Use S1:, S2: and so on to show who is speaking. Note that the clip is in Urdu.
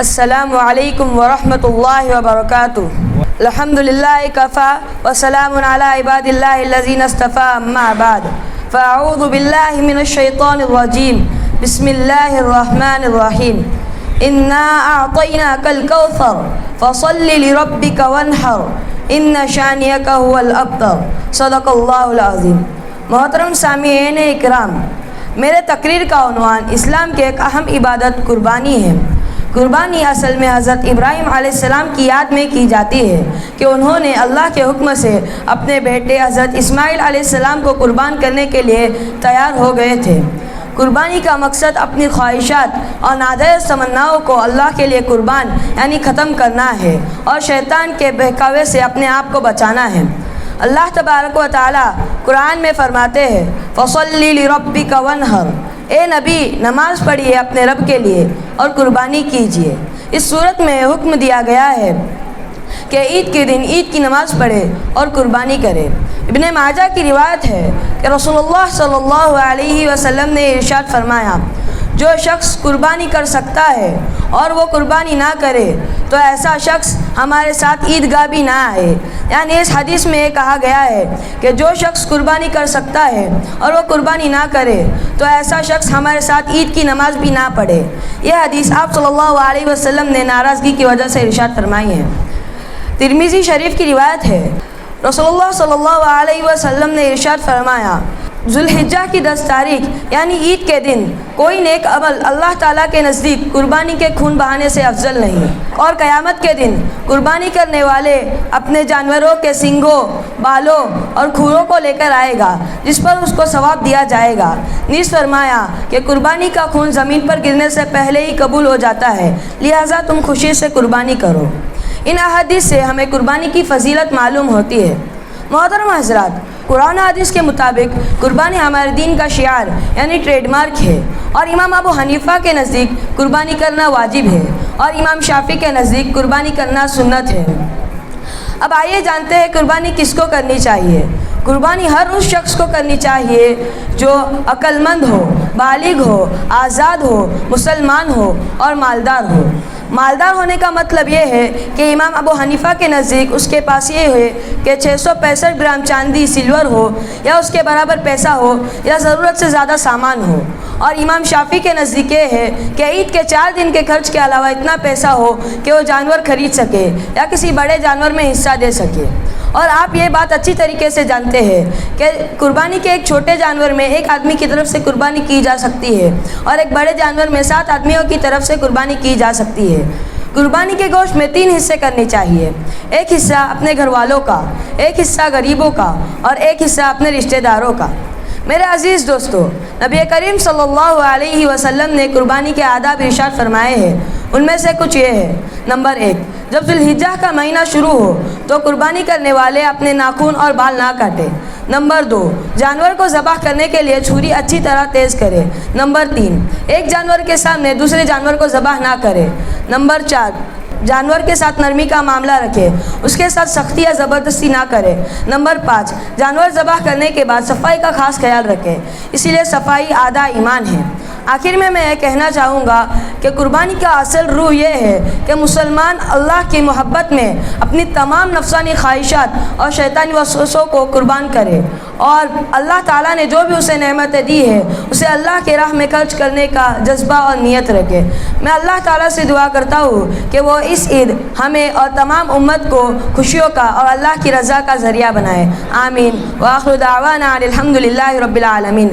S1: السلام علیکم ورحمۃ اللہ وبرکاتہ۔ الحمد للہ کفا وسلام علی عباد اللہ الذین اصطفیٰ، اما بعد فاعوذ باللہ من الشیطان الرجیم، بسم اللہ الرحمن الرحیم۔ انا اعطیناک الکوثر فصل لربک وانحر ان شانئک هو الابتر، صدق اللہ العظیم۔ محترم سامعین اکرام، میرے تقریر کا عنوان اسلام کی ایک اہم عبادت قربانی ہے۔ قربانی اصل میں حضرت ابراہیم علیہ السلام کی یاد میں کی جاتی ہے کہ انہوں نے اللہ کے حکم سے اپنے بیٹے حضرت اسماعیل علیہ السلام کو قربان کرنے کے لیے تیار ہو گئے تھے۔ قربانی کا مقصد اپنی خواہشات اور ناجائز تمناؤں کو اللہ کے لیے قربان یعنی ختم کرنا ہے اور شیطان کے بہکاوے سے اپنے آپ کو بچانا ہے۔ اللہ تبارک و تعالی قرآن میں فرماتے ہیں فَصَلِّ لِرَبِّكَ وَانْحَرْ، اے نبی نماز پڑھیے اپنے رب کے لیے اور قربانی کیجیے۔ اس صورت میں حکم دیا گیا ہے کہ عید کے دن عید کی نماز پڑھے اور قربانی کرے۔ ابن ماجہ کی روایت ہے کہ رسول اللہ صلی اللہ علیہ وسلم نے ارشاد فرمایا، جو شخص قربانی کر سکتا ہے اور وہ قربانی نہ کرے تو ایسا شخص ہمارے ساتھ عیدگاہ بھی نہ آئے۔ یعنی اس حدیث میں یہ کہا گیا ہے کہ جو شخص قربانی کر سکتا ہے اور وہ قربانی نہ کرے تو ایسا شخص ہمارے ساتھ عید کی نماز بھی نہ پڑھے۔ یہ حدیث آپ صلی اللہ علیہ وسلم نے ناراضگی کی وجہ سے ارشاد فرمائی ہے۔ ترمذی شریف کی روایت ہے، رسول اللہ صلی اللہ علیہ وسلم نے ارشاد فرمایا، ذوالحجہ کی 10 تاریخ یعنی عید کے دن کوئی نیک عمل اللہ تعالیٰ کے نزدیک قربانی کے خون بہانے سے افضل نہیں، اور قیامت کے دن قربانی کرنے والے اپنے جانوروں کے سینگوں، بالوں اور کھوروں کو لے کر آئے گا جس پر اس کو ثواب دیا جائے گا۔ نیز فرمایا کہ قربانی کا خون زمین پر گرنے سے پہلے ہی قبول ہو جاتا ہے، لہٰذا تم خوشی سے قربانی کرو۔ ان احادیث سے ہمیں قربانی کی فضیلت معلوم ہوتی ہے۔ محترم حضرات، قرآن حدیث کے مطابق قربانی ہمارے دین کا شعار یعنی ٹریڈ مارک ہے، اور امام ابو حنیفہ کے نزدیک قربانی کرنا واجب ہے اور امام شافعی کے نزدیک قربانی کرنا سنت ہے۔ اب آئیے جانتے ہیں قربانی کس کو کرنی چاہیے۔ قربانی ہر اس شخص کو کرنی چاہیے جو عقل مند ہو، بالغ ہو، آزاد ہو، مسلمان ہو اور مالدار ہو۔ مالدار ہونے کا مطلب یہ ہے کہ امام ابو حنیفہ کے نزدیک اس کے پاس یہ ہے کہ 665 گرام چاندی سلور ہو یا اس کے برابر پیسہ ہو یا ضرورت سے زیادہ سامان ہو، اور امام شافعی کے نزدیک یہ ہے کہ عید کے 4 دن کے خرچ کے علاوہ اتنا پیسہ ہو کہ وہ جانور خرید سکے یا کسی بڑے جانور میں حصہ دے سکے۔ اور آپ یہ بات اچھی طریقے سے جانتے ہیں کہ قربانی کے ایک چھوٹے جانور میں ایک آدمی کی طرف سے قربانی کی جا سکتی ہے اور ایک بڑے جانور میں 7 آدمیوں کی طرف سے قربانی کی جا سکتی ہے۔ قربانی کے گوشت میں 3 حصے کرنے چاہیے، ایک حصہ اپنے گھر والوں کا، ایک حصہ غریبوں کا اور ایک حصہ اپنے رشتہ داروں کا۔ میرے عزیز دوستو، نبی کریم صلی اللہ علیہ وسلم نے قربانی کے آداب ارشاد فرمائے ہیں۔ ان میں سے کچھ یہ ہے۔ نمبر 1، جب ذوالحجہ کا مہینہ شروع ہو تو قربانی کرنے والے اپنے ناخن اور بال نہ کاٹے۔ نمبر 2، جانور کو ذبح کرنے کے لیے چھری اچھی طرح تیز کرے۔ نمبر 3، ایک جانور کے سامنے دوسرے جانور کو ذبح نہ کرے۔ نمبر 4، جانور کے ساتھ نرمی کا معاملہ رکھے، اس کے ساتھ سختی یا زبردستی نہ کرے۔ نمبر 5، جانور ذبح کرنے کے بعد صفائی کا خاص خیال رکھے، اسی لیے صفائی آدھا ایمان ہے۔ آخر میں یہ کہنا چاہوں گا کہ قربانی کا اصل روح یہ ہے کہ مسلمان اللہ کی محبت میں اپنی تمام نفسانی خواہشات اور شیطانی وسوسوں کو قربان کرے، اور اللہ تعالیٰ نے جو بھی اسے نعمتیں دی ہے اسے اللہ کے راہ میں خرچ کرنے کا جذبہ اور نیت رکھے۔ میں اللہ تعالیٰ سے دعا کرتا ہوں کہ وہ اس عید ہمیں اور تمام امت کو خوشیوں کا اور اللہ کی رضا کا ذریعہ بنائے۔ آمین۔ وآخر دعوانا الحمد للہ رب العالمین۔